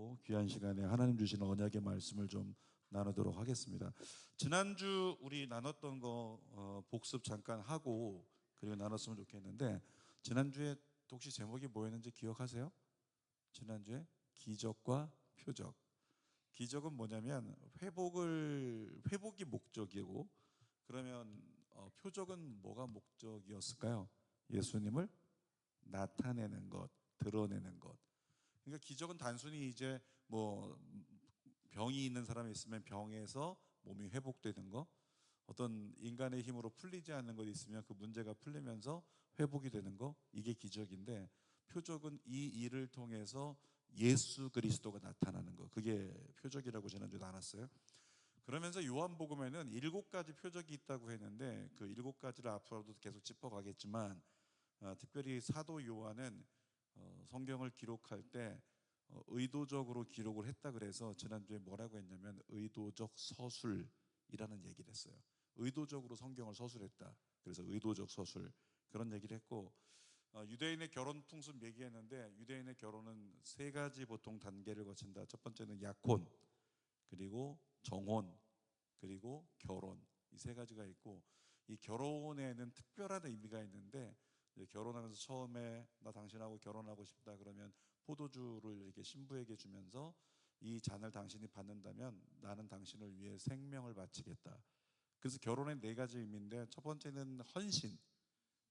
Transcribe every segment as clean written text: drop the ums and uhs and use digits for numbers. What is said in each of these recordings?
기도하고 귀한 시간에 하나님 주시는 언약의 말씀을 좀 나누도록 하겠습니다. 지난주 우리 나눴던 거 복습 잠깐 하고 그리고 나눴으면 좋겠는데, 지난주에 혹시 제목이 뭐였는지 기억하세요? 지난주에 기적과 표적. 기적은 뭐냐면 회복이 목적이고, 그러면 표적은 뭐가 목적이었을까요? 예수님을 나타내는 것, 드러내는 것. 그러니까 기적은 단순히 이제 뭐 병이 있는 사람이 있으면 병에서 몸이 회복되는 거, 어떤 인간의 힘으로 풀리지 않는 것이 있으면 그 문제가 풀리면서 회복이 되는 거, 이게 기적인데, 표적은 이 일을 통해서 예수 그리스도가 나타나는 거, 그게 표적이라고 지난주에 나눴어요. 그러면서 요한복음에는 7가지 표적이 있다고 했는데, 그 7가지를 앞으로도 계속 짚어가겠지만, 특별히 사도 요한은 성경을 기록할 때 의도적으로 기록을 했다 그래서 지난주에 뭐라고 했냐면 의도적 서술이라는 얘기를 했어요. 의도적으로 성경을 서술했다. 그래서 의도적 서술, 그런 얘기를 했고, 유대인의 결혼 풍습 얘기했는데, 유대인의 결혼은 3가지 보통 단계를 거친다. 첫 번째는 약혼, 그리고 정혼, 그리고 결혼, 이 3가지가 있고, 이 결혼에는 특별한 의미가 있는데, 결혼하면서 처음에 나 당신하고 결혼하고 싶다 그러면 포도주를 이렇게 신부에게 주면서 이 잔을 당신이 받는다면 나는 당신을 위해 생명을 바치겠다. 그래서 결혼의 4가지 의미인데, 첫 번째는 헌신,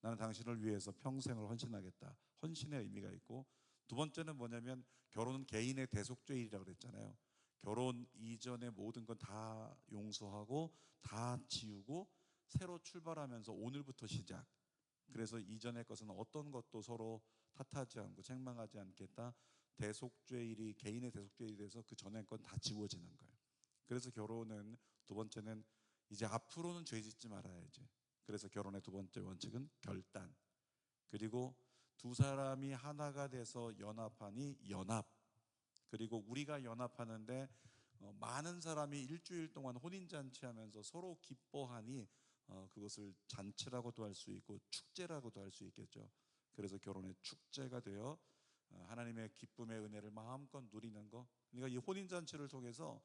나는 당신을 위해서 평생을 헌신하겠다. 헌신의 의미가 있고, 두 번째는 뭐냐면 결혼은 개인의 대속죄일이라고 그랬잖아요. 결혼 이전의 모든 건 다 용서하고 다 지우고 새로 출발하면서 오늘부터 시작. 그래서 이전의 것은 어떤 것도 서로 탓하지 않고 책망하지 않겠다. 대속죄일이 개인의 대속죄일이 돼서 그 전의 건 다 지워지는 거예요. 그래서 결혼은 두 번째는 이제 앞으로는 죄 짓지 말아야지. 그래서 결혼의 두 번째 원칙은 결단. 그리고 두 사람이 하나가 돼서 연합하니 연합. 그리고 우리가 연합하는데 많은 사람이 일주일 동안 혼인잔치하면서 서로 기뻐하니 그것을 잔치라고도 할 수 있고 축제라고도 할 수 있겠죠. 그래서 결혼의 축제가 되어 하나님의 기쁨의 은혜를 마음껏 누리는 거. 그러니까 이 혼인잔치를 통해서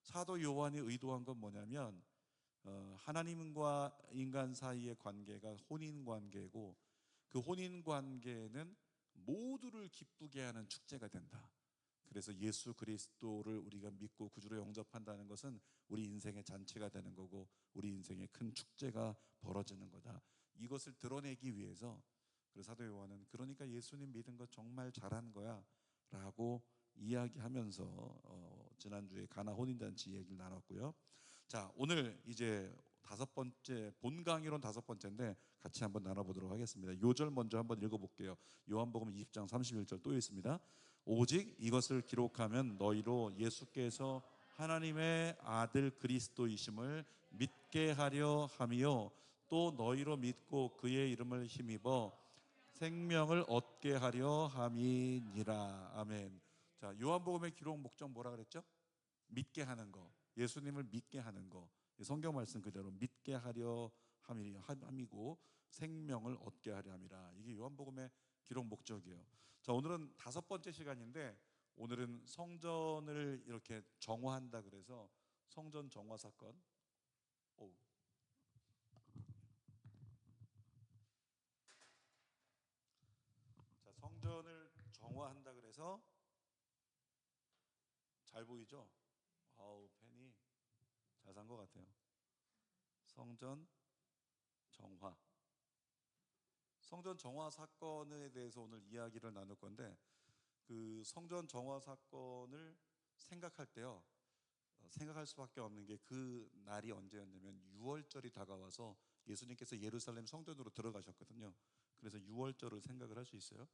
사도 요한이 의도한 건 뭐냐면, 하나님과 인간 사이의 관계가 혼인관계고, 그 혼인관계는 모두를 기쁘게 하는 축제가 된다. 그래서 예수 그리스도를 우리가 믿고 구주로 영접한다는 것은 우리 인생의 잔치가 되는 거고, 우리 인생의 큰 축제가 벌어지는 거다. 이것을 드러내기 위해서, 그래서 사도 요한은 그러니까 예수님 믿은 거 정말 잘한 거야 라고 이야기하면서 지난주에 가나 혼인잔치 얘기를 나눴고요. 자, 오늘 이제 5번째, 본 강의론 5번째인데 같이 한번 나눠보도록 하겠습니다. 요절 먼저 한번 읽어볼게요. 요한복음 20장 31절 또 있습니다. 오직 이것을 기록하면 너희로 예수께서 하나님의 아들 그리스도이심을 믿게 하려 함이요, 또 너희로 믿고 그의 이름을 힘입어 생명을 얻게 하려 함이니라. 아멘. 자, 요한복음의 기록 목적 뭐라 그랬죠? 믿게 하는 거, 예수님을 믿게 하는 거. 성경 말씀 그대로 믿게 하려 함이고 생명을 얻게 하려 함이라. 이게 요한복음의 기록 목적이에요. 자, 오늘은 5번째 시간인데, 오늘은 성전을 이렇게 정화한다 그래서 성전 정화 사건. 자, 성전을 정화한다 그래서, 잘 보이죠? 아우, 펜이 잘 산 것 같아요. 성전 정화. 성전 정화 사건에 대해서 오늘 이야기를 나눌 건데, 그 성전 정화 사건을 생각할 때요, 생각할 수밖에 없는 게 그 날이 언제였냐면 6월절이 다가와서 예수님께서 예루살렘 성전으로 들어가셨거든요. 그래서 6월절을 생각을 할 수 있어요?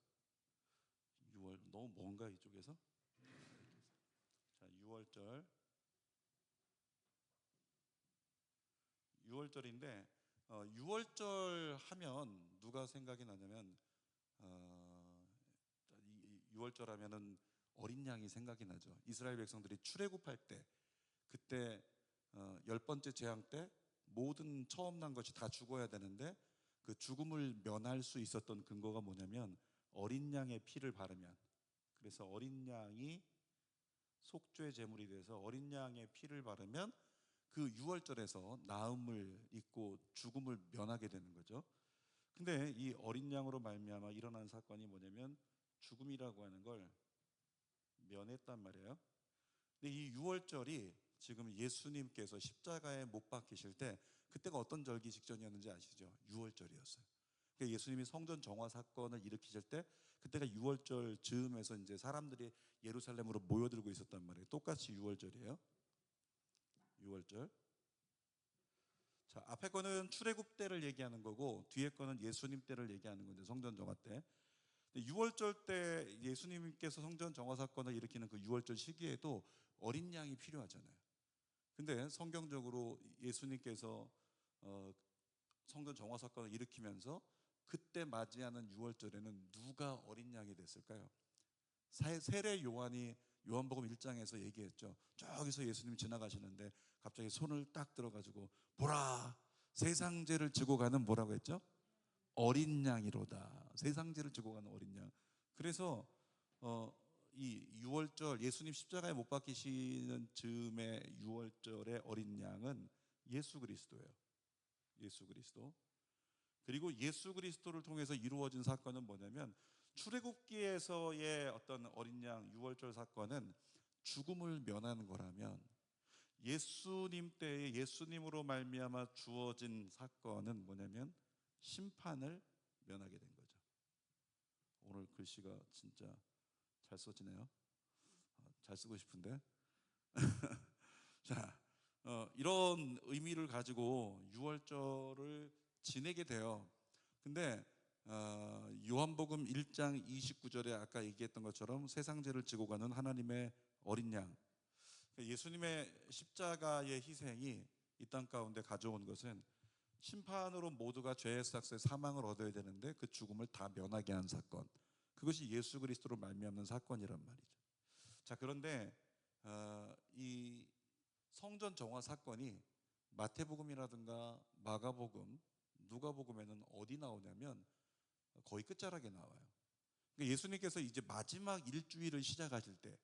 6월 너무 먼가 이쪽에서? 자, 6월절인데 6월절 하면 누가 생각이 나냐면 6월절 하면은 어린 양이 생각이 나죠. 이스라엘 백성들이 출애굽할 때, 그때 10번째 재앙 때 모든 처음 난 것이 다 죽어야 되는데, 그 죽음을 면할 수 있었던 근거가 뭐냐면 어린 양의 피를 바르면, 그래서 어린 양이 속죄 제물이 돼서 어린 양의 피를 바르면 그 유월절에서 나음을 입고 죽음을 면하게 되는 거죠. 근데 이 어린 양으로 말미암아 일어난 사건이 뭐냐면 죽음이라고 하는 걸 면했단 말이에요. 근데 이 유월절이 지금 예수님께서 십자가에 못 박히실 때 그때가 어떤 절기 직전이었는지 아시죠? 유월절이었어요. 그러니까 예수님이 성전 정화 사건을 일으키실 때 그때가 유월절 즈음에서 이제 사람들이 예루살렘으로 모여들고 있었단 말이에요. 똑같이 유월절이에요. 유월절. 자, 앞에 거는 출애굽 때를 얘기하는 거고 뒤에 거는 예수님 때를 얘기하는 건데 성전 정화 때. 6월절 때 예수님께서 성전 정화 사건을 일으키는 그 6월절 시기에도 어린 양이 필요하잖아요. 근데 성경적으로 예수님께서 성전 정화 사건을 일으키면서 그때 맞이하는 6월절에는 누가 어린 양이 됐을까요? 세례 요한이 요한복음 1장에서 얘기했죠. 저기서 예수님이 지나가시는데 갑자기 손을 딱 들어가지고 보라, 세상 죄를 지고 가는 뭐라고 했죠? 어린 양이로다. 세상 죄를 지고 가는 어린 양. 그래서 이 유월절 예수님 십자가에 못 박히시는 즈음의 유월절의 어린 양은 예수 그리스도예요. 예수 그리스도. 그리고 예수 그리스도를 통해서 이루어진 사건은 뭐냐면 출애굽기에서의 어떤 어린 양 유월절 사건은 죽음을 면하는 거라면 예수님 때에 예수님으로 말미암아 주어진 사건은 뭐냐면 심판을 면하게 된 거죠. 오늘 글씨가 진짜 잘 써지네요. 잘 쓰고 싶은데. 자, 이런 의미를 가지고 유월절을 지내게 돼요. 근데 요한복음 1장 29절에 아까 얘기했던 것처럼 세상 죄를 지고 가는 하나님의 어린 양, 예수님의 십자가의 희생이 이 땅 가운데 가져온 것은 심판으로 모두가 죄의 삭스에 사망을 얻어야 되는데 그 죽음을 다 면하게 한 사건, 그것이 예수 그리스도로 말미암는 사건이란 말이죠. 자, 그런데 이 성전 정화 사건이 마태복음이라든가 마가복음, 누가복음에는 어디 나오냐면 거의 끝자락에 나와요. 그러니까 예수님께서 이제 마지막 일주일을 시작하실 때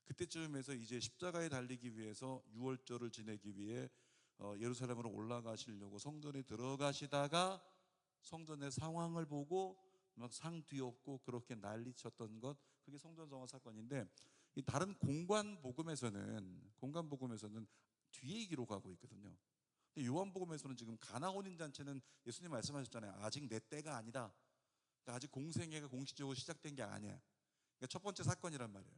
그때쯤에서 이제 십자가에 달리기 위해서 유월절을 지내기 위해 예루살렘으로 올라가시려고 성전에 들어가시다가 성전의 상황을 보고 막 상 뒤엎고 그렇게 난리쳤던 것, 그게 성전 정화 사건인데 이 다른 공관 복음에서는 뒤에 기록하고 있거든요. 근데 요한복음에서는 지금 가나 혼인 잔치는 예수님 말씀하셨잖아요. 아직 내 때가 아니다. 그러니까 아직 공생애가 공식적으로 시작된 게 아니야. 그러니까 첫 번째 사건이란 말이에요.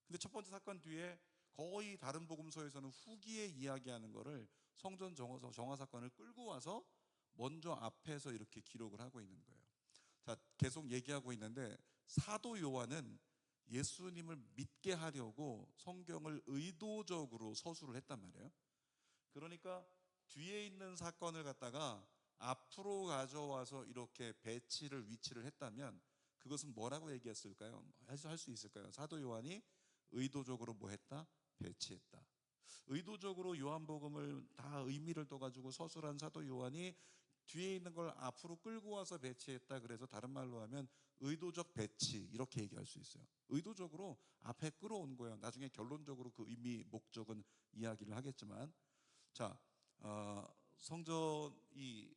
근데 첫 번째 사건 뒤에 거의 다른 복음서에서는 후기에 이야기하는 거를 성전 정화 사건을 끌고 와서 먼저 앞에서 이렇게 기록을 하고 있는 거예요. 자, 계속 얘기하고 있는데 사도 요한은 예수님을 믿게 하려고 성경을 의도적으로 서술을 했단 말이에요. 그러니까 뒤에 있는 사건을 갖다가 앞으로 가져와서 이렇게 위치를 했다면 그것은 뭐라고 얘기했을까요? 할 수 있을까요? 사도 요한이 의도적으로 뭐 했다? 배치했다. 의도적으로 요한복음을 다 의미를 떠가지고 서술한 사도 요한이 뒤에 있는 걸 앞으로 끌고 와서 배치했다. 그래서 다른 말로 하면 의도적 배치, 이렇게 얘기할 수 있어요. 의도적으로 앞에 끌어온 거예요. 나중에 결론적으로 그 의미, 목적은 이야기를 하겠지만, 자, 성전이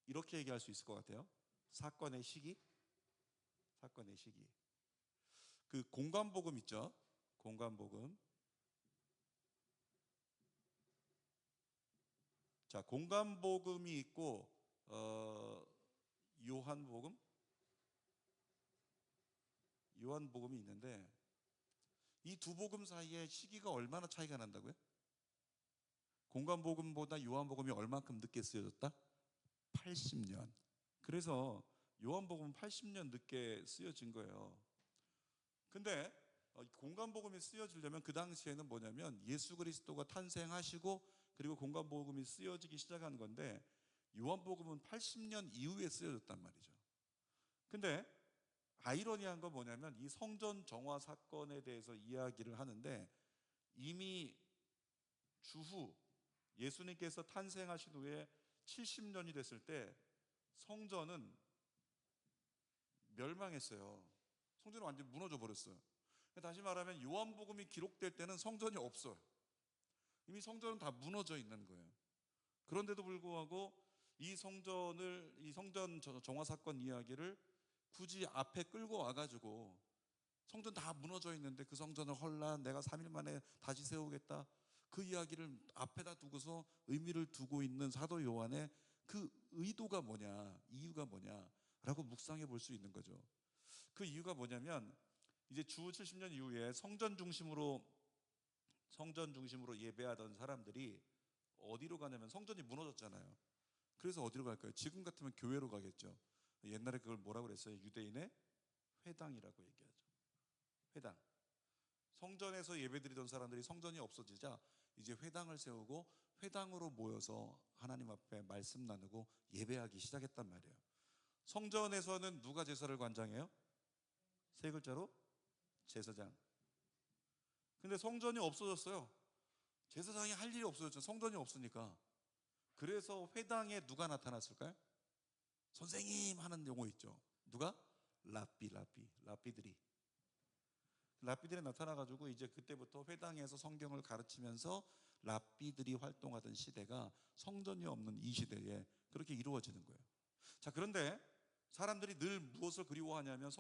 이렇게 얘기할 수 있을 것 같아요. 사건의 시기. 그 공관복음 있죠? 공관복음. 자, 공관복음이 있고 요한복음이 있는데 이 두 복음 사이에 시기가 얼마나 차이가 난다고요? 공관복음보다 요한복음이 얼만큼 늦게 쓰여졌다? 80년. 그래서 요한복음은 80년 늦게 쓰여진 거예요. 근데 공관복음이 쓰여지려면 그 당시에는 뭐냐면 예수 그리스도가 탄생하시고 그리고 공관복음이 쓰여지기 시작한 건데 요한복음은 80년 이후에 쓰여졌단 말이죠. 근데 아이러니한 건 뭐냐면 이 성전 정화 사건에 대해서 이야기를 하는데 이미 주후 예수님께서 탄생하신 후에 70년이 됐을 때 성전은 멸망했어요. 성전은 완전히 무너져 버렸어요. 다시 말하면 요한복음이 기록될 때는 성전이 없어요. 이미 성전은 다 무너져 있는 거예요. 그런데도 불구하고 이 성전 정화 사건 이야기를 굳이 앞에 끌고 와가지고, 성전 다 무너져 있는데 그 성전을 헐라 내가 3일 만에 다시 세우겠다, 그 이야기를 앞에다 두고서 의미를 두고 있는 사도 요한의 그 의도가 뭐냐, 이유가 뭐냐라고 묵상해 볼 수 있는 거죠. 그 이유가 뭐냐면, 이제 주 70년 이후에 성전 중심으로 예배하던 사람들이 어디로 가냐면, 성전이 무너졌잖아요. 그래서 어디로 갈까요? 지금 같으면 교회로 가겠죠. 옛날에 그걸 뭐라고 그랬어요? 유대인의 회당이라고 얘기하죠. 회당. 성전에서 예배드리던 사람들이 성전이 없어지자 이제 회당을 세우고 회당으로 모여서 하나님 앞에 말씀 나누고 예배하기 시작했단 말이에요. 성전에서는 누가 제사를 관장해요? 세 글자로 제사장. 근데 성전이 없어졌어요. 제사장이 할 일이 없어졌죠. 성전이 없으니까. 그래서 회당에 누가 나타났을까요? 선생님 하는 용어 있죠. 누가? 랍비들이 나타나가지고 이제 그때부터 회당에서 성경을 가르치면서 랍비들이 활동하던 시대가 성전이 없는 이 시대에 그렇게 이루어지는 거예요. 자, 그런데 사람들이 늘 무엇을 그리워하냐면,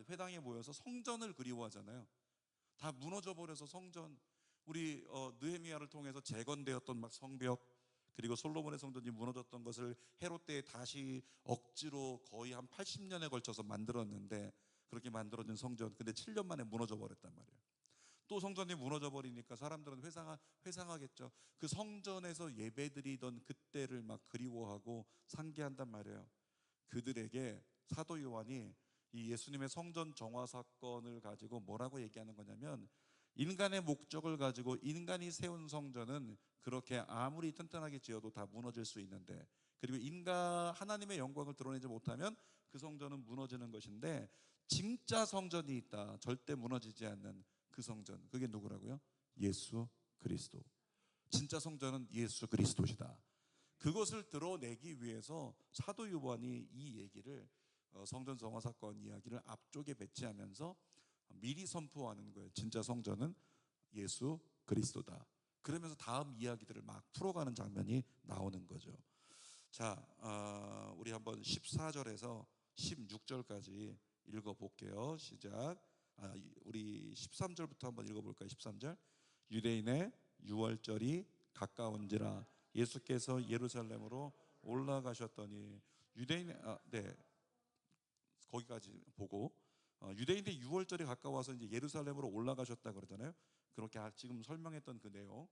회당에 모여서 성전을 그리워하잖아요. 다 무너져 버려서 성전, 우리 느헤미야를 통해서 재건되었던 막 성벽, 그리고 솔로몬의 성전이 무너졌던 것을 헤롯 때에 다시 억지로 거의 한 80년에 걸쳐서 만들었는데, 그렇게 만들어진 성전, 근데 7년 만에 무너져 버렸단 말이에요. 또 성전이 무너져 버리니까 사람들은 회상하겠죠. 그 성전에서 예배드리던 그때를 막 그리워하고 상기한단 말이에요. 그들에게 사도 요한이 이 예수님의 성전 정화 사건을 가지고 뭐라고 얘기하는 거냐면, 인간의 목적을 가지고 인간이 세운 성전은 그렇게 아무리 튼튼하게 지어도 다 무너질 수 있는데, 그리고 하나님의 영광을 드러내지 못하면 그 성전은 무너지는 것인데, 진짜 성전이 있다, 절대 무너지지 않는 그 성전, 그게 누구라고요? 예수 그리스도. 진짜 성전은 예수 그리스도시다. 그것을 드러내기 위해서 사도 요한이 이 얘기를, 성전 정화 사건 이야기를 앞쪽에 배치하면서 미리 선포하는 거예요. 진짜 성전은 예수 그리스도다. 그러면서 다음 이야기들을 막 풀어가는 장면이 나오는 거죠. 자, 우리 한번 14절에서 16절까지 읽어볼게요. 시작. 우리 13절부터 한번 읽어볼까요? 13절. 유대인의 유월절이 가까운지라 예수께서 예루살렘으로 올라가셨더니, 네, 거기까지 보고, 유대인의 유월절이 가까워서 이제 예루살렘으로 올라가셨다 그러잖아요. 그렇게 지금 설명했던 그 내용,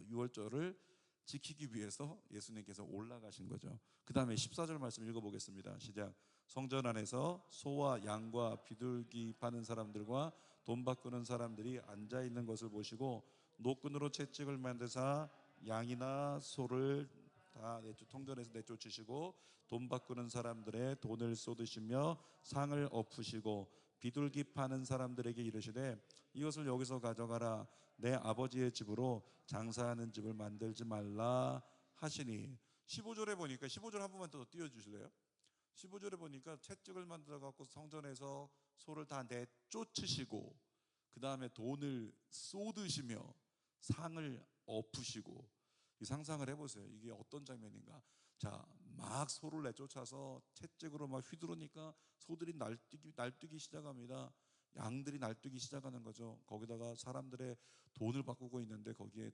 유월절을 지키기 위해서 예수님께서 올라가신 거죠. 그 다음에 14절 말씀 읽어보겠습니다. 시작. 성전 안에서 소와 양과 비둘기 파는 사람들과 돈 바꾸는 사람들이 앉아 있는 것을 보시고 노끈으로 채찍을 만드사 양이나 소를 다 통전에서 내쫓으시고 돈 바꾸는 사람들의 돈을 쏟으시며 상을 엎으시고 비둘기 파는 사람들에게 이르시되 이것을 여기서 가져가라, 내 아버지의 집으로 장사하는 집을 만들지 말라 하시니. 15절에 보니까, 15절 한 번만 더 띄워주실래요? 15절에 보니까 채찍을 만들어 갖고 성전에서 소를 다 내쫓으시고, 그 다음에 돈을 쏟으시며 상을 엎으시고. 이 상상을 해보세요. 이게 어떤 장면인가? 자, 막 소를 내쫓아서 채찍으로 막 휘두르니까 소들이 날뛰기 시작합니다. 양들이 날뛰기 시작하는 거죠. 거기다가 사람들의 돈을 바꾸고 있는데, 거기에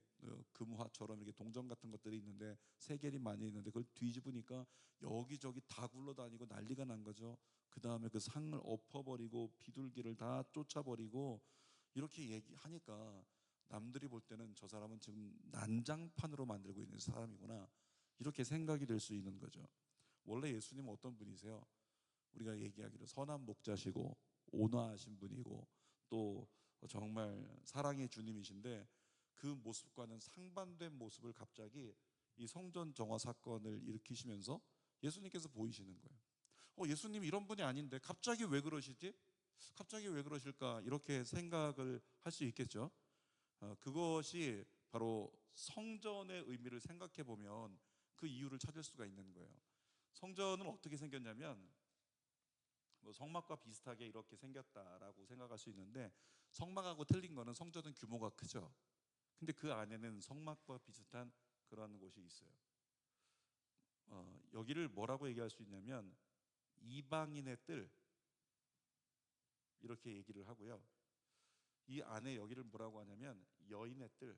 금화처럼 이렇게 동전 같은 것들이 있는데 세겔이 많이 있는데, 그걸 뒤집으니까 여기저기 다 굴러다니고 난리가 난 거죠. 그 다음에 그 상을 엎어버리고 비둘기를 다 쫓아버리고, 이렇게 얘기하니까 남들이 볼 때는 저 사람은 지금 난장판으로 만들고 있는 사람이구나, 이렇게 생각이 될 수 있는 거죠. 원래 예수님은 어떤 분이세요? 우리가 얘기하기로 선한 목자시고 온화하신 분이고 또 정말 사랑의 주님이신데, 그 모습과는 상반된 모습을 갑자기 이 성전 정화 사건을 일으키시면서 예수님께서 보이시는 거예요. 예수님 이런 분이 아닌데 갑자기 왜 그러시지? 갑자기 왜 그러실까? 이렇게 생각을 할 수 있겠죠. 그것이 바로 성전의 의미를 생각해 보면 그 이유를 찾을 수가 있는 거예요. 성전은 어떻게 생겼냐면, 뭐 성막과 비슷하게 이렇게 생겼다라고 생각할 수 있는데, 성막하고 틀린 거는 성전은 규모가 크죠. 근데 그 안에는 성막과 비슷한 그런 곳이 있어요. 여기를 뭐라고 얘기할 수 있냐면 이방인의 뜰, 이렇게 얘기를 하고요. 이 안에 여기를 뭐라고 하냐면 여인의 뜰,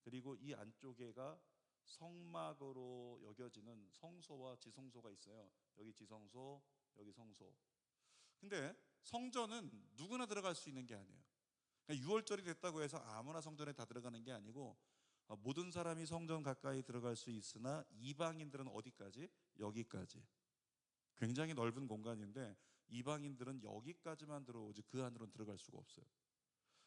그리고 이 안쪽에가 성막으로 여겨지는 성소와 지성소가 있어요. 여기 지성소, 여기 성소. 근데 성전은 누구나 들어갈 수 있는 게 아니에요. 그러니까 6월절이 됐다고 해서 아무나 성전에 다 들어가는 게 아니고, 모든 사람이 성전 가까이 들어갈 수 있으나 이방인들은 어디까지? 여기까지. 굉장히 넓은 공간인데 이방인들은 여기까지만 들어오지 그 안으로는 들어갈 수가 없어요.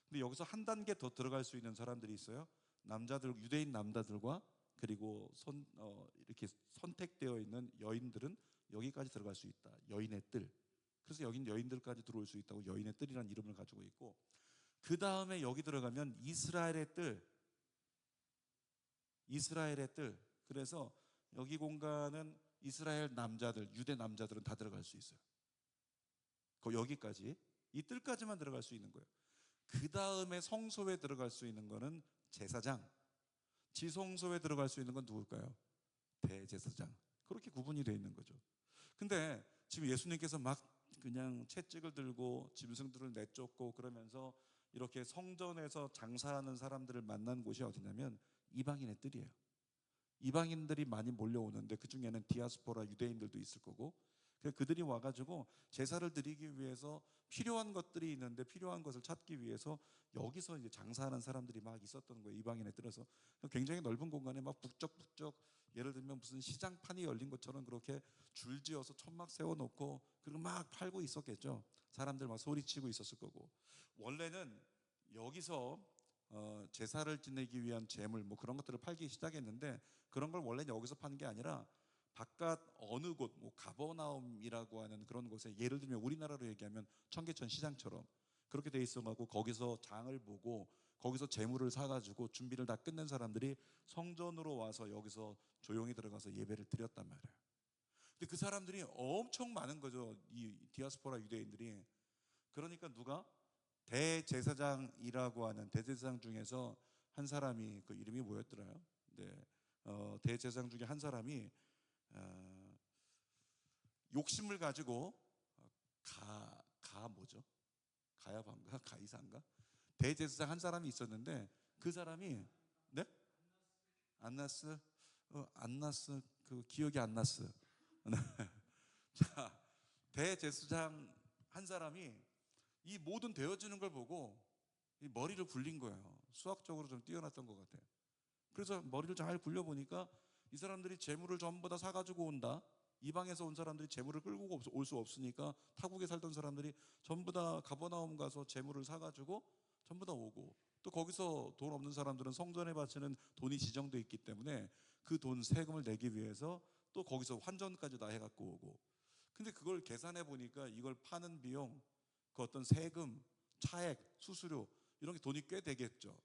근데 여기서 한 단계 더 들어갈 수 있는 사람들이 있어요. 남자들, 유대인 남자들과 그리고 이렇게 선택되어 있는 여인들은 여기까지 들어갈 수 있다. 여인의 뜰. 그래서 여긴 여인들까지 들어올 수 있다고 여인의 뜰이라는 이름을 가지고 있고, 그 다음에 여기 들어가면 이스라엘의 뜰, 이스라엘의 뜰. 그래서 여기 공간은 이스라엘 남자들, 유대 남자들은 다 들어갈 수 있어요. 여기까지, 이 뜰까지만 들어갈 수 있는 거예요. 그 다음에 성소에 들어갈 수 있는 거는 제사장, 지성소에 들어갈 수 있는 건 누굴까요? 대제사장. 그렇게 구분이 되어 있는 거죠. 근데 지금 예수님께서 막 그냥 채찍을 들고 짐승들을 내쫓고 그러면서 이렇게 성전에서 장사하는 사람들을 만난 곳이 어디냐면 이방인의 뜰이에요. 이방인들이 많이 몰려오는데 그 중에는 디아스포라 유대인들도 있을 거고, 그들이 와가지고 제사를 드리기 위해서 필요한 것들이 있는데 필요한 것을 찾기 위해서 여기서 이제 장사하는 사람들이 막 있었던 거예요. 이방인에 들어서 굉장히 넓은 공간에 막 북적북적, 예를 들면 무슨 시장판이 열린 것처럼 그렇게 줄지어서 천막 세워놓고 그리고 막 팔고 있었겠죠. 사람들 막 소리치고 있었을 거고, 원래는 여기서 제사를 지내기 위한 제물 뭐 그런 것들을 팔기 시작했는데, 그런 걸 원래 여기서 파는 게 아니라 바깥 어느 곳, 뭐 가버나움이라고 하는 그런 곳에, 예를 들면 우리나라로 얘기하면 청계천 시장처럼 그렇게 돼 있어가지고 거기서 장을 보고 거기서 재물을 사가지고 준비를 다 끝낸 사람들이 성전으로 와서 여기서 조용히 들어가서 예배를 드렸단 말이에요. 근데 그 사람들이 엄청 많은 거죠, 이 디아스포라 유대인들이. 그러니까 누가 대제사장이라고 하는, 대제사장 중에서 한 사람이, 그 이름이 뭐였더라요? 네, 대제사장 중에 한 사람이 욕심을 가지고 뭐죠? 가야반가? 가이사인가? 대제사장 한 사람이 있었는데 그 사람이, 네? 안나스? 안나스, 그 기억이 안 났어요. 자, 대제사장 한 사람이 이 모든 되어지는 걸 보고 이 머리를 굴린 거예요. 수학적으로 좀 뛰어났던 것 같아요. 그래서 머리를 잘 굴려보니까 이 사람들이 재물을 전부 다 사가지고 온다. 이방에서 온 사람들이 재물을 끌고 올 수 없으니까 타국에 살던 사람들이 전부 다 가버나움 가서 재물을 사가지고 전부 다 오고, 또 거기서 돈 없는 사람들은 성전에 바치는 돈이 지정돼 있기 때문에 그 돈 세금을 내기 위해서 또 거기서 환전까지 다 해갖고 오고. 근데 그걸 계산해 보니까 이걸 파는 비용, 그 어떤 세금, 차액, 수수료 이런 게 돈이 꽤 되겠죠.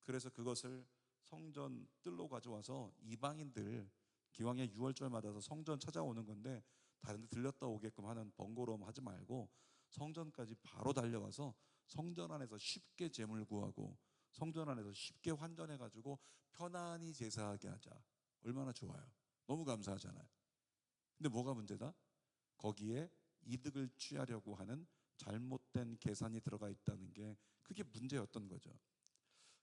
그래서 그것을 성전 뜰로 가져와서 이방인들 기왕에 6월절 맞아서 성전 찾아오는 건데 다른 데 들렸다 오게끔 하는 번거로움 하지 말고 성전까지 바로 달려가서 성전 안에서 쉽게 재물 구하고 성전 안에서 쉽게 환전해 가지고 편안히 제사하게 하자. 얼마나 좋아요. 너무 감사하잖아요. 근데 뭐가 문제다? 거기에 이득을 취하려고 하는 잘못된 계산이 들어가 있다는 게, 그게 문제였던 거죠.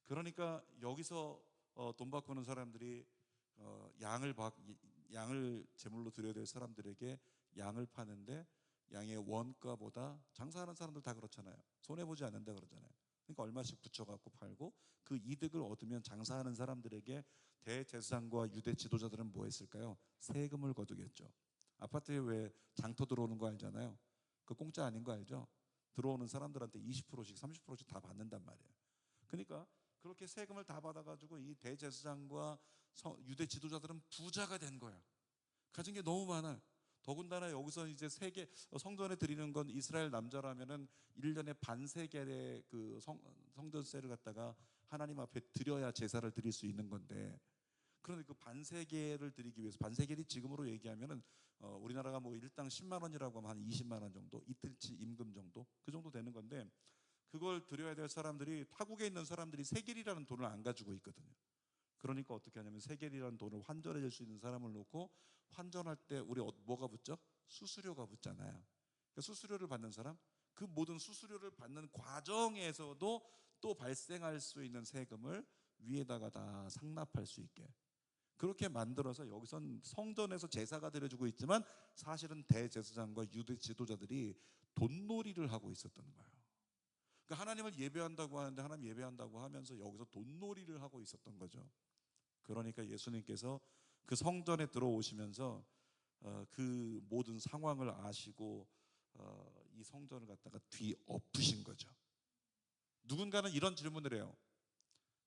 그러니까 여기서 돈 바꾸는 사람들이 양을 제물로 드려야 될 사람들에게 양을 파는데 양의 원가보다, 장사하는 사람들 다 그렇잖아요. 손해보지 않는다 그러잖아요. 그러니까 얼마씩 붙여갖고 팔고 그 이득을 얻으면 장사하는 사람들에게 대제사장과 유대 지도자들은 뭐 했을까요? 세금을 거두겠죠. 아파트에 왜 장터 들어오는 거 알잖아요. 그 공짜 아닌 거 알죠? 들어오는 사람들한테 20%씩 30%씩 다 받는단 말이에요. 그러니까 그렇게 세금을 다 받아가지고 이 대제사장과 유대 지도자들은 부자가 된 거야. 가진 게 너무 많아요. 더군다나 여기서 이제 성전에 드리는 건 이스라엘 남자라면은 1년에 반세겔의 그 성전세를 갖다가 하나님 앞에 드려야 제사를 드릴 수 있는 건데, 그런데 그 반세계를 드리기 위해서, 반세계를 지금으로 얘기하면은 우리나라가 뭐 일당 10만 원이라고 하면 한 20만 원 정도, 이틀치 임금 정도, 그 정도 되는 건데, 그걸 드려야 될 사람들이, 타국에 있는 사람들이 세겔이라는 돈을 안 가지고 있거든요. 그러니까 어떻게 하냐면 세겔이라는 돈을 환전해 줄 수 있는 사람을 놓고, 환전할 때 우리 뭐가 붙죠? 수수료가 붙잖아요. 그러니까 수수료를 받는 사람, 그 모든 수수료를 받는 과정에서도 또 발생할 수 있는 세금을 위에다가 다 상납할 수 있게 그렇게 만들어서, 여기선 성전에서 제사가 드려지고 있지만 사실은 대제사장과 유대 지도자들이 돈놀이를 하고 있었던 거예요. 그러니까 하나님을 예배한다고 하는데, 하나님 예배한다고 하면서 여기서 돈놀이를 하고 있었던 거죠. 그러니까 예수님께서 그 성전에 들어오시면서 그 모든 상황을 아시고 이 성전을 갖다가 뒤엎으신 거죠. 누군가는 이런 질문을 해요.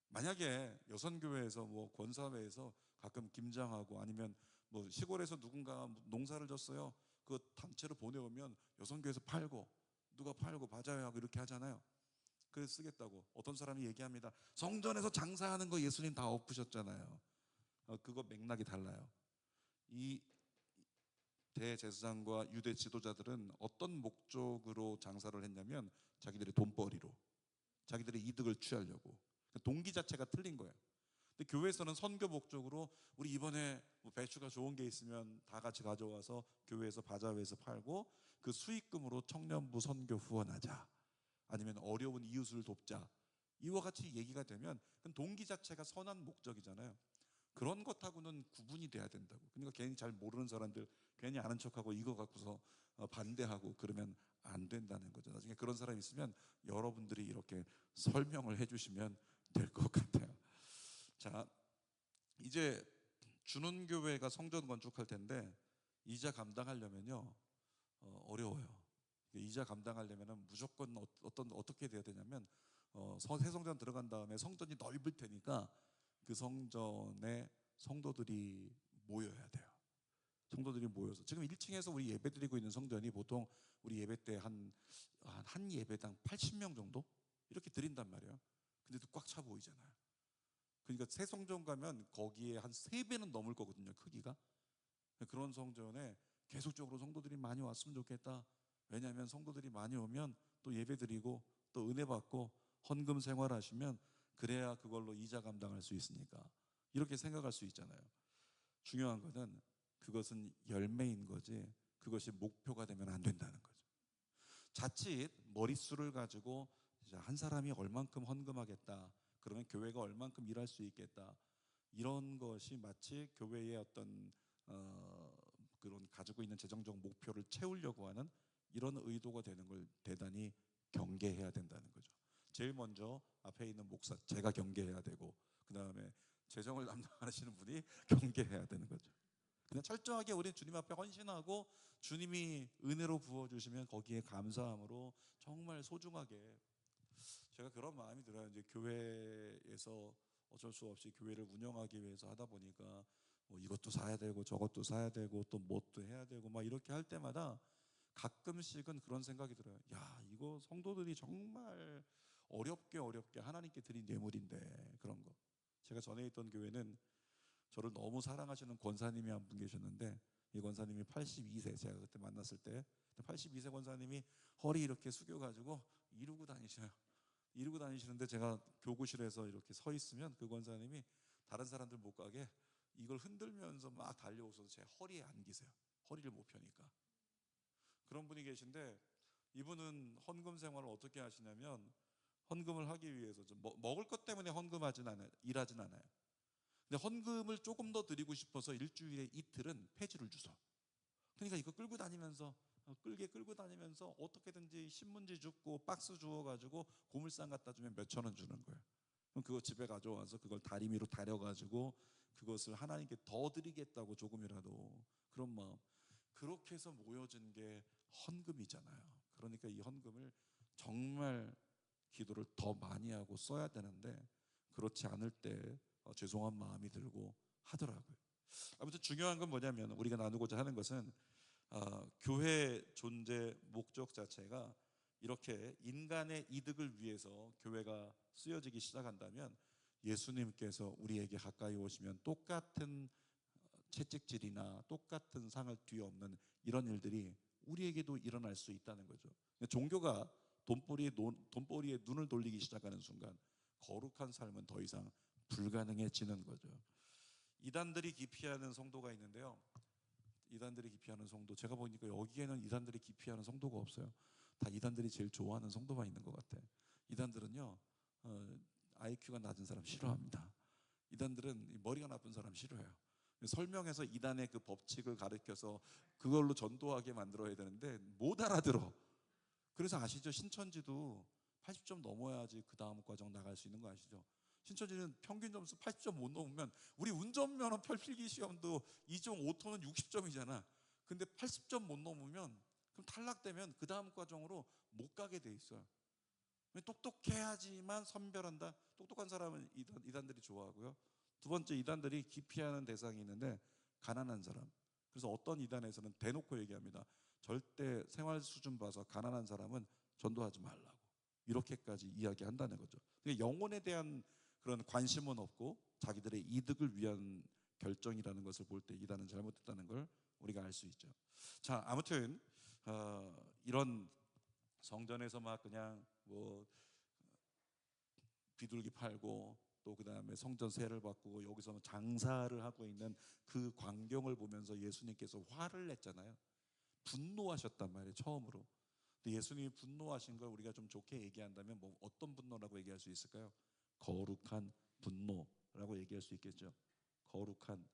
만약에 여선교회에서 뭐 권사회에서 가끔 김장하고, 아니면 뭐 시골에서 누군가 농사를 졌어요. 그 단체로 보내오면 여선교회에서 팔고, 누가 팔고 바자회하고 이렇게 하잖아요. 그래서 쓰겠다고 어떤 사람이 얘기합니다. 성전에서 장사하는 거 예수님 다 엎으셨잖아요. 그거 맥락이 달라요. 이 대제사장과 유대 지도자들은 어떤 목적으로 장사를 했냐면 자기들의 돈벌이로, 자기들의 이득을 취하려고. 동기 자체가 틀린 거예요. 근데 교회에서는 선교 목적으로, 우리 이번에 뭐 배추가 좋은 게 있으면 다 같이 가져와서 교회에서 바자회에서 팔고 그 수익금으로 청년부 선교 후원하자, 아니면 어려운 이웃을 돕자, 이와 같이 얘기가 되면 그 동기 자체가 선한 목적이잖아요. 그런 것하고는 구분이 돼야 된다고. 그러니까 괜히 잘 모르는 사람들 괜히 아는 척하고 이거 갖고서 반대하고 그러면 안 된다는 거죠. 나중에 그런 사람이 있으면 여러분들이 이렇게 설명을 해주시면 될 것 같아요. 자, 이제 준원교회가 성전 건축할 텐데 이자 감당하려면요 어려워요. 이자 감당하려면은 무조건 어떻게 돼야 되냐면 새성전 들어간 다음에 성전이 넓을 테니까 그 성전에 성도들이 모여야 돼요. 성도들이 모여서, 지금 1층에서 우리 예배 드리고 있는 성전이 보통 우리 예배 때 한 예배당 80명 정도 이렇게 드린단 말이에요. 근데도 꽉 차 보이잖아요. 그러니까 새 성전 가면 거기에 한 3배는 넘을 거거든요, 크기가. 그런 성전에 계속적으로 성도들이 많이 왔으면 좋겠다. 왜냐하면 성도들이 많이 오면 또 예배 드리고 또 은혜 받고 헌금 생활하시면 그래야 그걸로 이자 감당할 수 있으니까, 이렇게 생각할 수 있잖아요. 중요한 것은 그것은 열매인 거지, 그것이 목표가 되면 안 된다는 거죠. 자칫 머릿수를 가지고 한 사람이 얼만큼 헌금하겠다, 그러면 교회가 얼만큼 일할 수 있겠다, 이런 것이 마치 교회의 어떤 그런 가지고 있는 재정적 목표를 채우려고 하는 이런 의도가 되는 걸 대단히 경계해야 된다는 거죠. 제일 먼저 앞에 있는 목사, 제가 경계해야 되고, 그 다음에 재정을 담당하시는 분이 경계해야 되는 거죠. 그냥 철저하게 우리 주님 앞에 헌신하고 주님이 은혜로 부어주시면 거기에 감사함으로 정말 소중하게, 제가 그런 마음이 들어요. 이제 교회에서 어쩔 수 없이 교회를 운영하기 위해서 하다 보니까 뭐 이것도 사야 되고 저것도 사야 되고 또 뭣도 해야 되고 막 이렇게 할 때마다 가끔씩은 그런 생각이 들어요. 야, 이거 성도들이 정말 어렵게 하나님께 드린 예물인데, 그런 거. 제가 전에 있던 교회는 저를 너무 사랑하시는 권사님이 한 분 계셨는데, 이 권사님이 82세, 제가 그때 만났을 때 82세 권사님이 허리 이렇게 숙여가지고 이루고 다니시는데, 제가 교구실에서 이렇게 서 있으면 그 권사님이 다른 사람들 못 가게 이걸 흔들면서 막 달려오셔서 제 허리에 안기세요. 허리를 못 펴니까. 그런 분이 계신데, 이분은 헌금 생활을 어떻게 하시냐면, 헌금을 하기 위해서 먹을 것 때문에 헌금하진 않아요. 일하진 않아요. 근데 헌금을 조금 더 드리고 싶어서 일주일에 이틀은 폐지를 주소. 그러니까 이거 끌고 다니면서 어떻게든지 신문지 줍고 박스 주워가지고 고물상 갖다 주면 몇천 원 주는 거예요. 그럼 그거 집에 가져와서 그걸 다리미로 다려가지고 그것을 하나님께 더 드리겠다고, 조금이라도 그런 마음. 그렇게 해서 모여진 게 헌금이잖아요. 그러니까 이 헌금을 정말 기도를 더 많이 하고 써야 되는데, 그렇지 않을 때 죄송한 마음이 들고 하더라고요. 아무튼 중요한 건 뭐냐면, 우리가 나누고자 하는 것은 교회 존재 목적 자체가 이렇게 인간의 이득을 위해서 교회가 쓰여지기 시작한다면, 예수님께서 우리에게 가까이 오시면 똑같은 채찍질이나 똑같은 상을 뒤엎는 이런 일들이 우리에게도 일어날 수 있다는 거죠. 종교가 돈벌이에 눈을 돌리기 시작하는 순간 거룩한 삶은 더 이상 불가능해지는 거죠. 이단들이 기피하는 성도가 있는데요. 이단들이 기피하는 성도, 제가 보니까 여기에는 이단들이 기피하는 성도가 없어요. 다 이단들이 제일 좋아하는 성도만 있는 것 같아. 이단들은요, IQ가 낮은 사람 싫어합니다. 이단들은 머리가 나쁜 사람 싫어해요. 설명해서 이단의 그 법칙을 가르쳐서 그걸로 전도하게 만들어야 되는데 못 알아들어. 그래서 아시죠? 신천지도 80점 넘어야지 그 다음 과정 나갈 수 있는 거 아시죠? 신천지는 평균 점수 80점 못 넘으면, 우리 운전면허 필기 시험도 2종 5토는 60점이잖아. 근데 80점 못 넘으면, 그럼 탈락되면 그 다음 과정으로 못 가게 돼 있어요. 똑똑해야지만 선별한다. 똑똑한 사람은 이단들이 좋아하고요. 두 번째, 이단들이 기피하는 대상이 있는데 가난한 사람. 그래서 어떤 이단에서는 대놓고 얘기합니다. 절대 생활 수준 봐서 가난한 사람은 전도하지 말라고, 이렇게까지 이야기한다는 거죠. 그러니까 영혼에 대한 그런 관심은 없고 자기들의 이득을 위한 결정이라는 것을 볼 때 이단은 잘못했다는 걸 우리가 알 수 있죠. 자, 아무튼 이런 성전에서 막 그냥 뭐 비둘기 팔고 또 그 다음에 성전 세를 바꾸고 여기서 장사를 하고 있는 그 광경을 보면서 예수님께서 화를 냈잖아요. 분노하셨단 말이에요, 처음으로. 근데 예수님이 분노하신 걸 우리가 좀 좋게 얘기한다면 뭐 어떤 분노라고 얘기할 수 있을까요? 거룩한 분노라고 얘기할 수 있겠죠. 거룩한,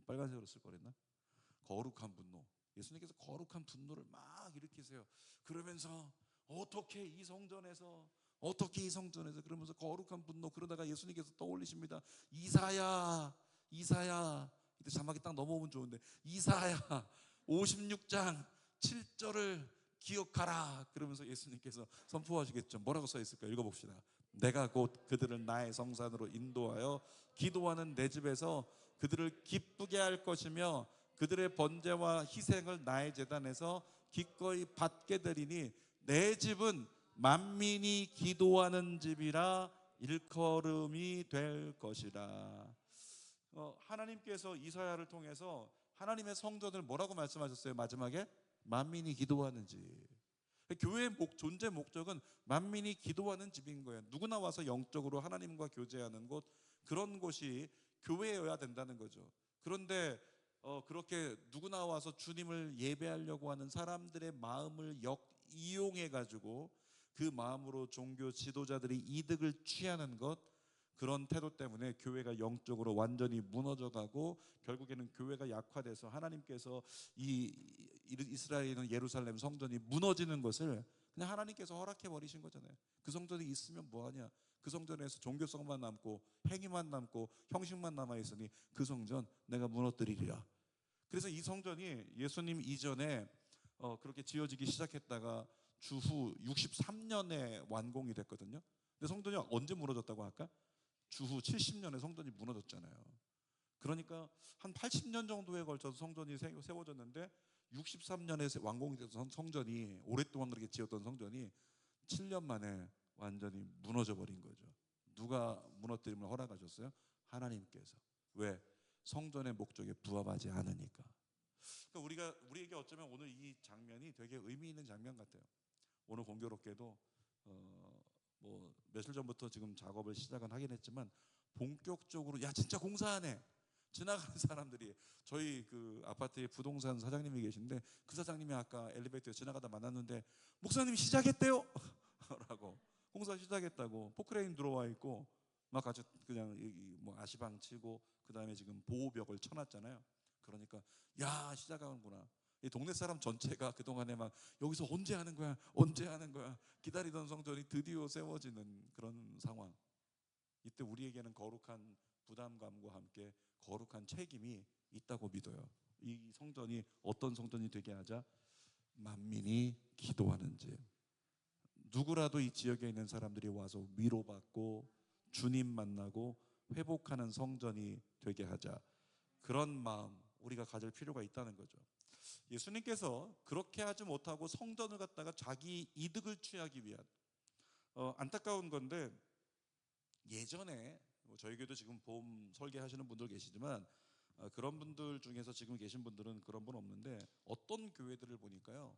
빨간색으로 쓸 거랬나? 거룩한 분노. 예수님께서 거룩한 분노를 막 일으키세요. 그러면서 어떻게 이 성전에서 그러면서 거룩한 분노. 그러다가 예수님께서 떠올리십니다. 이사야 이때 자막이 딱 넘어오면 좋은데, 이사야 56장 7절을 기억하라. 그러면서 예수님께서 선포하시겠죠. 뭐라고 써 있을까요? 읽어봅시다. 내가 곧 그들을 나의 성산으로 인도하여 기도하는 내 집에서 그들을 기쁘게 할 것이며 그들의 번제와 희생을 나의 제단에서 기꺼이 받게 되리니 내 집은 만민이 기도하는 집이라 일컬음이 될 것이라. 하나님께서 이사야를 통해서 하나님의 성전을 뭐라고 말씀하셨어요? 마지막에 만민이 기도하는 집. 교회의 존재 목적은 만민이 기도하는 집인 거예요. 누구나 와서 영적으로 하나님과 교제하는 곳, 그런 곳이 교회여야 된다는 거죠. 그런데 그렇게 누구나 와서 주님을 예배하려고 하는 사람들의 마음을 이용해 가지고 그 마음으로 종교 지도자들이 이득을 취하는 것, 그런 태도 때문에 교회가 영적으로 완전히 무너져가고 결국에는 교회가 약화돼서 하나님께서 이 이스라엘은 예루살렘 성전이 무너지는 것을 그냥 하나님께서 허락해 버리신 거잖아요. 그 성전이 있으면 뭐하냐? 그 성전에서 종교성만 남고 행위만 남고 형식만 남아있으니 그 성전 내가 무너뜨리리라. 그래서 이 성전이 예수님 이전에 그렇게 지어지기 시작했다가 주후 63년에 완공이 됐거든요. 근데 성전이 언제 무너졌다고 할까? 주후 70년에 성전이 무너졌잖아요. 그러니까 한 80년 정도에 걸쳐서 성전이 세워졌는데 63년에 완공이 돼서 성전이, 오랫동안 그렇게 지었던 성전이 7년 만에 완전히 무너져 버린 거죠. 누가 무너뜨림을 허락하셨어요? 하나님께서. 왜? 성전의 목적에 부합하지 않으니까. 그러니까 우리에게 어쩌면 오늘 이 장면이 되게 의미 있는 장면 같아요. 오늘 공교롭게도 뭐 며칠 전부터 지금 작업을 시작은 하긴 했지만 본격적으로 야 진짜 공사하네 지나가는 사람들이, 저희 그 아파트에 부동산 사장님이 계신데 그 사장님이 아까 엘리베이터에 지나가다 만났는데 목사님이 시작했대요 라고, 공사 시작했다고, 포크레인 들어와 있고 막 같이 그냥 뭐 아시방 치고 그 다음에 지금 보호벽을 쳐놨잖아요. 그러니까 야 시작하는구나. 이 동네 사람 전체가 그동안에 막 여기서 언제 하는 거야 기다리던 성전이 드디어 세워지는 그런 상황. 이때 우리에게는 거룩한 부담감과 함께 거룩한 책임이 있다고 믿어요. 이 성전이 어떤 성전이 되게 하자? 만민이 기도하는 집. 누구라도 이 지역에 있는 사람들이 와서 위로받고 주님 만나고 회복하는 성전이 되게 하자. 그런 마음 우리가 가질 필요가 있다는 거죠. 예수님께서 그렇게 하지 못하고 성전을 갖다가 자기 이득을 취하기 위한, 안타까운 건데 예전에 뭐 저희 교회도 지금 보험 설계하시는 분들 계시지만 그런 분들 중에서 지금 계신 분들은 그런 분 없는데 어떤 교회들을 보니까요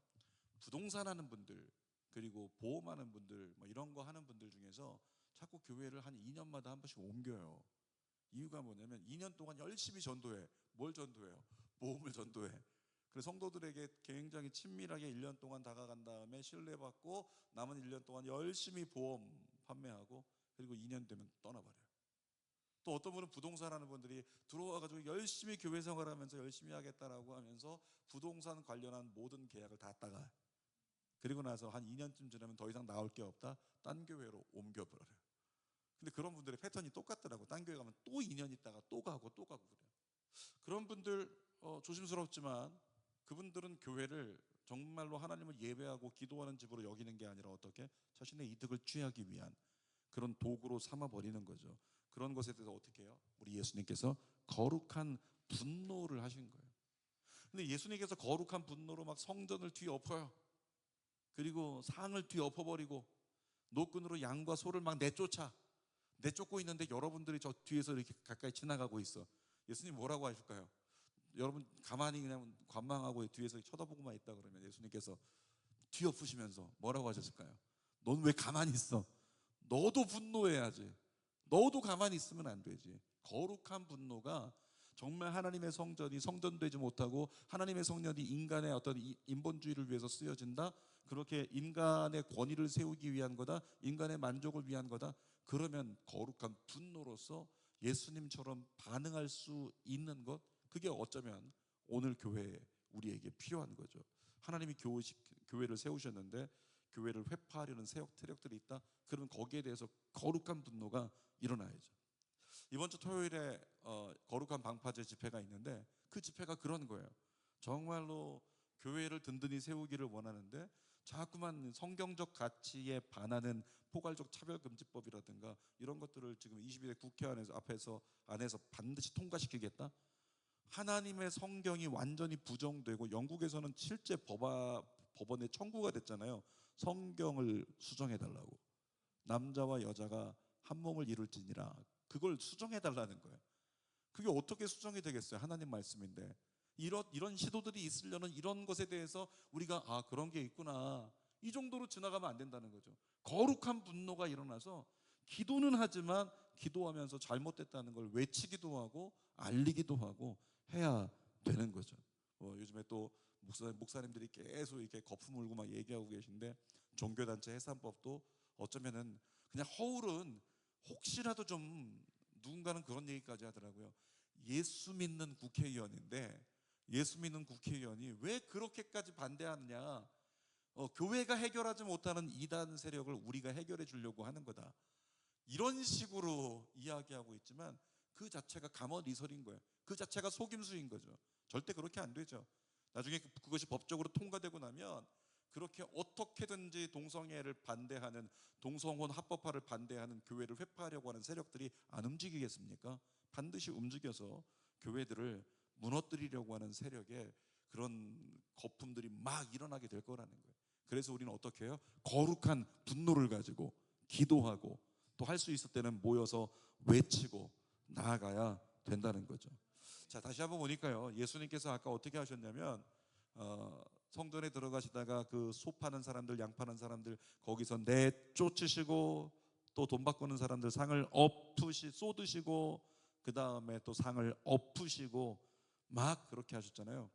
부동산 하는 분들 그리고 보험하는 분들 뭐 이런 거 하는 분들 중에서 자꾸 교회를 한 2년마다 한 번씩 옮겨요. 이유가 뭐냐면 2년 동안 열심히 전도해. 뭘 전도해요? 보험을 전도해. 그래서 성도들에게 굉장히 친밀하게 1년 동안 다가간 다음에 신뢰받고 남은 1년 동안 열심히 보험 판매하고 그리고 2년 되면 떠나버려요. 또 어떤 분은 부동산 하는 분들이 들어와가지고 열심히 교회 생활하면서 열심히 하겠다라고 하면서 부동산 관련한 모든 계약을 다 따가요. 그리고 나서 한 2년쯤 지나면 더 이상 나올 게 없다. 딴 교회로 옮겨버려요. 근데 그런 분들의 패턴이 똑같더라고. 딴 교회 가면 또 2년 있다가 또 가고 그래요. 그런 분들 조심스럽지만 그분들은 교회를 정말로 하나님을 예배하고 기도하는 집으로 여기는 게 아니라 어떻게 자신의 이득을 취하기 위한 그런 도구로 삼아버리는 거죠. 그런 것에 대해서 어떻게 해요? 우리 예수님께서 거룩한 분노를 하신 거예요. 근데 예수님께서 거룩한 분노로 막 성전을 뒤엎어요. 그리고 상을 뒤엎어버리고 노끈으로 양과 소를 막 내쫓고 있는데 여러분들이 저 뒤에서 이렇게 가까이 지나가고 있어. 예수님 뭐라고 하실까요? 여러분 가만히 그냥 관망하고 뒤에서 쳐다보고만 있다 그러면 예수님께서 뒤엎으시면서 뭐라고 하셨을까요? 넌 왜 가만히 있어? 너도 분노해야지. 너도 가만히 있으면 안 되지. 거룩한 분노가 정말 하나님의 성전이 성전되지 못하고 하나님의 성전이 인간의 어떤 인본주의를 위해서 쓰여진다. 그렇게 인간의 권위를 세우기 위한 거다. 인간의 만족을 위한 거다. 그러면 거룩한 분노로서 예수님처럼 반응할 수 있는 것, 그게 어쩌면 오늘 교회에 우리에게 필요한 거죠. 하나님이 교회를 세우셨는데 교회를 회파하려는 세력들이 있다. 그러면 거기에 대해서 거룩한 분노가 일어나야죠. 이번 주 토요일에 거룩한 방파제 집회가 있는데 그 집회가 그런 거예요. 정말로 교회를 든든히 세우기를 원하는데 자꾸만 성경적 가치에 반하는 포괄적 차별금지법이라든가 이런 것들을 지금 22대 국회 안에서 반드시 통과시키겠다. 하나님의 성경이 완전히 부정되고 영국에서는 실제 법원에 청구가 됐잖아요. 성경을 수정해달라고. 남자와 여자가 한 몸을 이룰지니라. 그걸 수정해달라는 거예요. 그게 어떻게 수정이 되겠어요? 하나님 말씀인데. 이런 시도들이 있으려는 이런 것에 대해서 우리가 그런 게 있구나. 이 정도로 지나가면 안 된다는 거죠. 거룩한 분노가 일어나서 기도는 하지만 기도하면서 잘못됐다는 걸 외치기도 하고 알리기도 하고 해야 되는 거죠. 요즘에 또 목사님들이 계속 이렇게 거품 물고 막 얘기하고 계신데 종교단체 해산법도 어쩌면은 그냥 허울은 혹시라도 좀 누군가는 그런 얘기까지 하더라고요. 예수 믿는 국회의원인데 예수 믿는 국회의원이 왜 그렇게까지 반대하느냐. 교회가 해결하지 못하는 이단 세력을 우리가 해결해 주려고 하는 거다. 이런 식으로 이야기하고 있지만 그 자체가 감언이설인 거예요. 그 자체가 속임수인 거죠. 절대 그렇게 안 되죠. 나중에 그것이 법적으로 통과되고 나면 그렇게 어떻게든지 동성애를 반대하는 동성혼 합법화를 반대하는 교회를 회파하려고 하는 세력들이 안 움직이겠습니까? 반드시 움직여서 교회들을 무너뜨리려고 하는 세력의 그런 거품들이 막 일어나게 될 거라는 거예요. 그래서 우리는 어떻게 해요? 거룩한 분노를 가지고 기도하고 또 할 수 있을 때는 모여서 외치고 나아가야 된다는 거죠. 자, 다시 한번 보니까요. 예수님께서 아까 어떻게 하셨냐면 성전에 들어가시다가 그 소 파는 사람들, 양 파는 사람들 거기서 내쫓으시고 또 돈 바꾸는 사람들 상을 쏟으시고 그 다음에 또 상을 엎으시고 막 그렇게 하셨잖아요.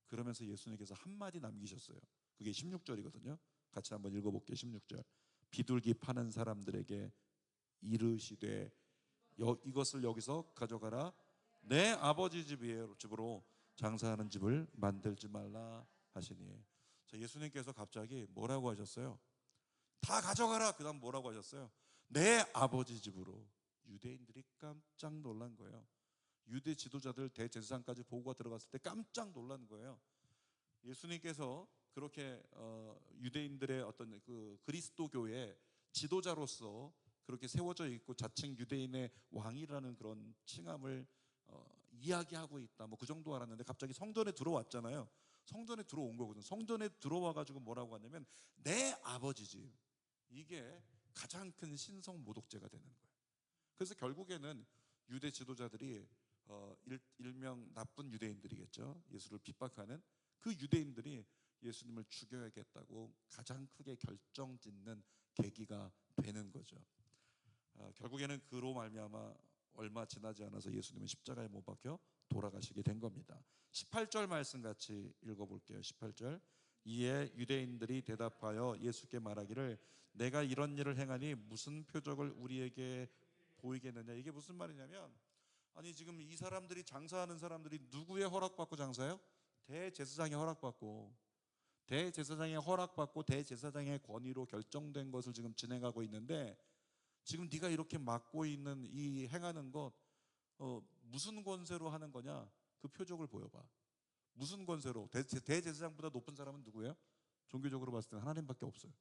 그러면서 예수님께서 한마디 남기셨어요. 그게 16절이거든요. 같이 한번 읽어볼게요. 16절. 비둘기 파는 사람들에게 이르시되 이것을 여기서 가져가라. 내 아버지 집으로 장사하는 집을 만들지 말라 하시니. 자, 예수님께서 갑자기 뭐라고 하셨어요? 다 가져가라. 그 다음 뭐라고 하셨어요? 내 아버지 집으로. 유대인들이 깜짝 놀란 거예요. 유대 지도자들 대제사장까지 보고가 들어갔을 때 깜짝 놀란 거예요. 예수님께서 그렇게 유대인들의 어떤 그 그리스도교의 지도자로서 그렇게 세워져 있고 자칭 유대인의 왕이라는 그런 칭함을 이야기하고 있다. 뭐 그 정도 알았는데 갑자기 성전에 들어왔잖아요. 성전에 들어온 거거든. 성전에 들어와 가지고 뭐라고 하냐면 내 아버지 집. 이게 가장 큰 신성 모독죄가 되는 거예요. 그래서 결국에는 유대 지도자들이 일명 나쁜 유대인들이겠죠. 예수를 핍박하는 그 유대인들이 예수님을 죽여야겠다고 가장 크게 결정짓는 계기가 되는 거죠. 결국에는 그로 말미암아 얼마 지나지 않아서 예수님은 십자가에 못 박혀 돌아가시게 된 겁니다. 18절 말씀 같이 읽어볼게요. 18절. 이에 유대인들이 대답하여 예수께 말하기를 내가 이런 일을 행하니 무슨 표적을 우리에게 보이겠느냐. 이게 무슨 말이냐면, 아니 지금 이 사람들이 장사하는 사람들이 누구의 허락받고 장사해요? 대제사장의 허락받고, 대제사장의 허락받고 대제사장의 권위로 결정된 것을 지금 진행하고 있는데, 지금 네가 이렇게 맡고 있는 이 행하는 것 무슨 권세로 하는 거냐? 그 표적을 보여봐. 무슨 권세로? 대제사장보다 높은 사람은 누구예요? 종교적으로 봤을 때는 하나님밖에 없어요.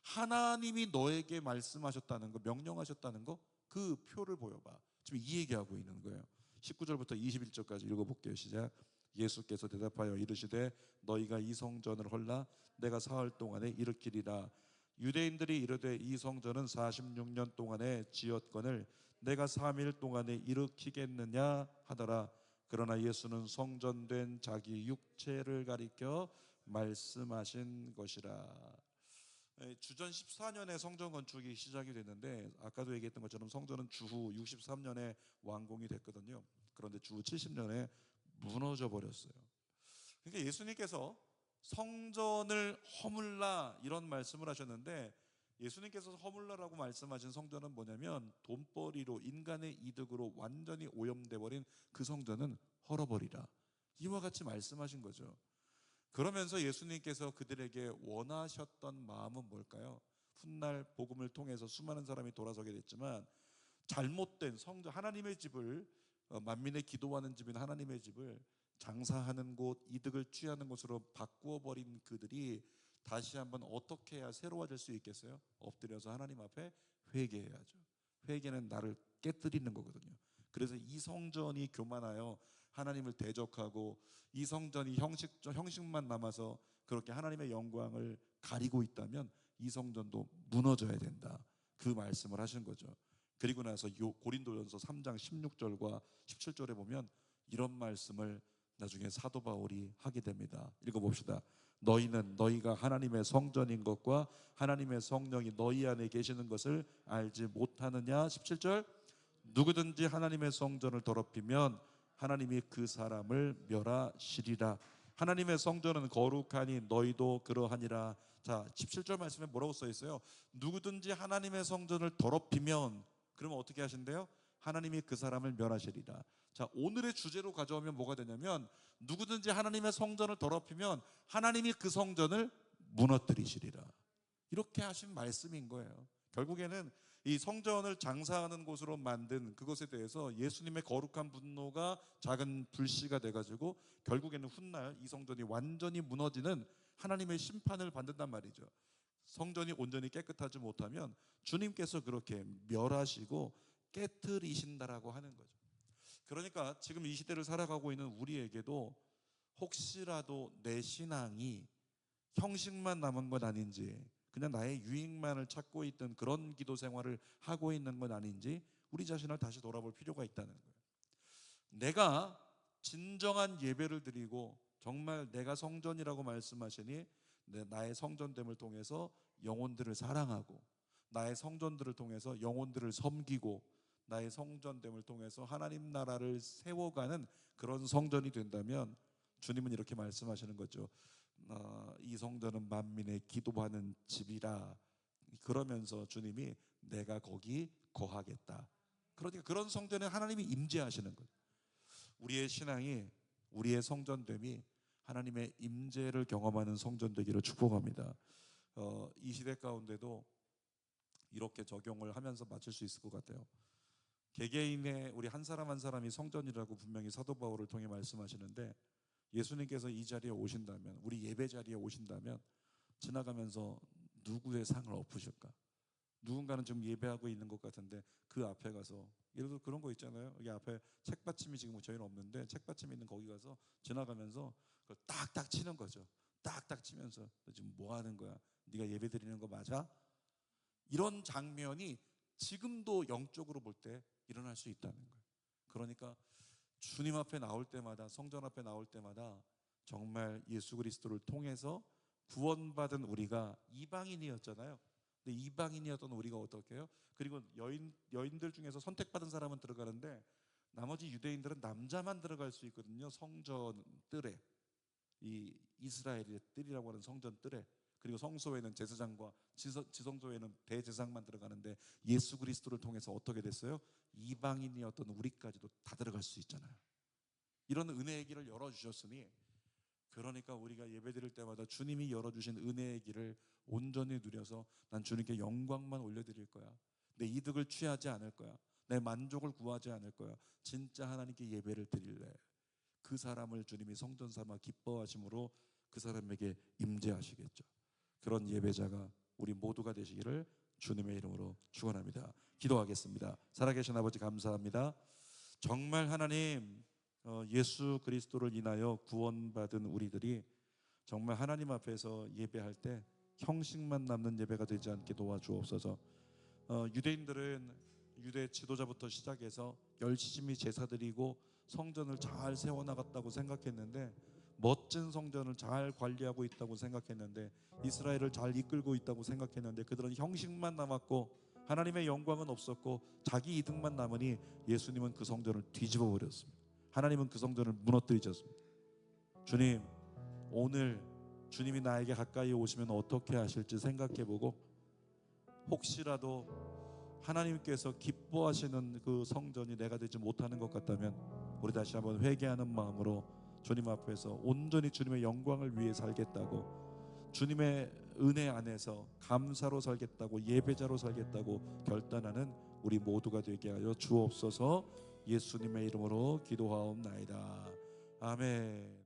하나님이 너에게 말씀하셨다는 거, 명령하셨다는 거, 그 표를 보여봐. 지금 이 얘기하고 있는 거예요. 19절부터 21절까지 읽어볼게요. 시작. 예수께서 대답하여 이르시되 너희가 이 성전을 헐라 내가 사흘 동안에 일으키리라. 유대인들이 이르되 이 성전은 46년 동안에 지었거늘 내가 3일 동안에 일으키겠느냐 하더라. 그러나 예수는 성전된 자기 육체를 가리켜 말씀하신 것이라. 주전 14년에 성전 건축이 시작이 됐는데, 아까도 얘기했던 것처럼 성전은 주후 63년에 완공이 됐거든요. 그런데 주후 70년에 무너져 버렸어요. 그러니까 예수님께서 성전을 허물라 이런 말씀을 하셨는데, 예수님께서 허물라라고 말씀하신 성전은 뭐냐면 돈벌이로, 인간의 이득으로 완전히 오염돼 버린 그 성전은 헐어버리라, 이와 같이 말씀하신 거죠. 그러면서 예수님께서 그들에게 원하셨던 마음은 뭘까요? 훗날 복음을 통해서 수많은 사람이 돌아서게 됐지만, 잘못된 성전, 하나님의 집을, 만민의 기도하는 집인 하나님의 집을 장사하는 곳, 이득을 취하는 곳으로 바꾸어 버린 그들이 다시 한번 어떻게 해야 새로워질 수 있겠어요? 엎드려서 하나님 앞에 회개해야죠. 회개는 나를 깨뜨리는 거거든요. 그래서 이 성전이 교만하여 하나님을 대적하고, 이 성전이 형식만 남아서 그렇게 하나님의 영광을 가리고 있다면 이 성전도 무너져야 된다, 그 말씀을 하신 거죠. 그리고 나서 고린도전서 3장 16절과 17절에 보면 이런 말씀을 나중에 사도 바울이 하게 됩니다. 읽어봅시다. 너희는 너희가 하나님의 성전인 것과 하나님의 성령이 너희 안에 계시는 것을 알지 못하느냐. 17절. 누구든지 하나님의 성전을 더럽히면 하나님이 그 사람을 멸하시리라. 하나님의 성전은 거룩하니 너희도 그러하니라. 자, 17절 말씀에 뭐라고 써 있어요? 누구든지 하나님의 성전을 더럽히면, 그러면 어떻게 하신대요? 하나님이 그 사람을 멸하시리라. 자, 오늘의 주제로 가져오면 뭐가 되냐면, 누구든지 하나님의 성전을 더럽히면 하나님이 그 성전을 무너뜨리시리라, 이렇게 하신 말씀인 거예요. 결국에는 이 성전을 장사하는 곳으로 만든 그것에 대해서 예수님의 거룩한 분노가 작은 불씨가 돼가지고 결국에는 훗날 이 성전이 완전히 무너지는 하나님의 심판을 받는단 말이죠. 성전이 온전히 깨끗하지 못하면 주님께서 그렇게 멸하시고 깨뜨리신다라고 하는 거죠. 그러니까 지금 이 시대를 살아가고 있는 우리에게도 혹시라도 내 신앙이 형식만 남은 건 아닌지, 그냥 나의 유익만을 찾고 있던 그런 기도 생활을 하고 있는 건 아닌지 우리 자신을 다시 돌아볼 필요가 있다는 거예요. 내가 진정한 예배를 드리고 정말 내가 성전이라고 말씀하시니 나의 성전됨을 통해서 영혼들을 사랑하고, 나의 성전들을 통해서 영혼들을 섬기고, 나의 성전됨을 통해서 하나님 나라를 세워가는 그런 성전이 된다면 주님은 이렇게 말씀하시는 거죠. 이 성전은 만민의 기도하는 집이라. 그러면서 주님이 내가 거기 거하겠다. 그러니까 그런 성전에 하나님이 임재하시는 거예요. 우리의 신앙이, 우리의 성전됨이 하나님의 임재를 경험하는 성전 되기를 축복합니다. 이 시대 가운데도 이렇게 적용을 하면서 마칠 수 있을 것 같아요. 개개인의 우리 한 사람 한 사람이 성전이라고 분명히 사도 바울을 통해 말씀하시는데, 예수님께서 이 자리에 오신다면, 우리 예배 자리에 오신다면 지나가면서 누구의 상을 엎으실까? 누군가는 지금 예배하고 있는 것 같은데 그 앞에 가서, 예를 들어 그런 거 있잖아요. 여기 앞에 책받침이 지금 저희는 없는데 책받침이 있는 거기 가서 지나가면서 그걸 딱딱 치는 거죠. 딱딱 치면서 너 지금 뭐 하는 거야? 네가 예배 드리는 거 맞아? 이런 장면이 지금도 영적으로 볼 때 일어날 수 있다는 거예요. 그러니까 주님 앞에 나올 때마다, 성전 앞에 나올 때마다 정말 예수 그리스도를 통해서 구원받은 우리가 이방인이었잖아요. 근데 이방인이었던 우리가 어떻게 해요? 그리고 여인들 중에서 선택받은 사람은 들어가는데 나머지 유대인들은 남자만 들어갈 수 있거든요. 성전 뜰에, 이 이스라엘의 뜰이라고 하는 성전 뜰에. 그리고 성소에는 제사장과 지성소에는 대제사장만 들어가는데 예수 그리스도를 통해서 어떻게 됐어요? 이방인이었던 우리까지도 다 들어갈 수 있잖아요. 이런 은혜의 길을 열어주셨으니, 그러니까 우리가 예배드릴 때마다 주님이 열어주신 은혜의 길을 온전히 누려서 난 주님께 영광만 올려드릴 거야, 내 이득을 취하지 않을 거야, 내 만족을 구하지 않을 거야, 진짜 하나님께 예배를 드릴래, 그 사람을 주님이 성전 삼아 기뻐하심으로 그 사람에게 임재하시겠죠. 그런 예배자가 우리 모두가 되시기를 주님의 이름으로 축원합니다. 기도하겠습니다. 살아계신 아버지 감사합니다. 정말 하나님, 예수 그리스도를 인하여 구원받은 우리들이 정말 하나님 앞에서 예배할 때 형식만 남는 예배가 되지 않게 도와주옵소서. 유대인들은 유대 지도자부터 시작해서 열심히 제사드리고 성전을 잘 세워나갔다고 생각했는데, 멋진 성전을 잘 관리하고 있다고 생각했는데, 이스라엘을 잘 이끌고 있다고 생각했는데, 그들은 형식만 남았고 하나님의 영광은 없었고 자기 이득만 남으니 예수님은 그 성전을 뒤집어 버렸습니다. 하나님은 그 성전을 무너뜨리셨습니다. 주님, 오늘 주님이 나에게 가까이 오시면 어떻게 하실지 생각해보고, 혹시라도 하나님께서 기뻐하시는 그 성전이 내가 되지 못하는 것 같다면 우리 다시 한번 회개하는 마음으로 주님 앞에서 온전히 주님의 영광을 위해 살겠다고, 주님의 은혜 안에서 감사로 살겠다고, 예배자로 살겠다고 결단하는 우리 모두가 되게 하여 주옵소서. 예수님의 이름으로 기도하옵나이다. 아멘.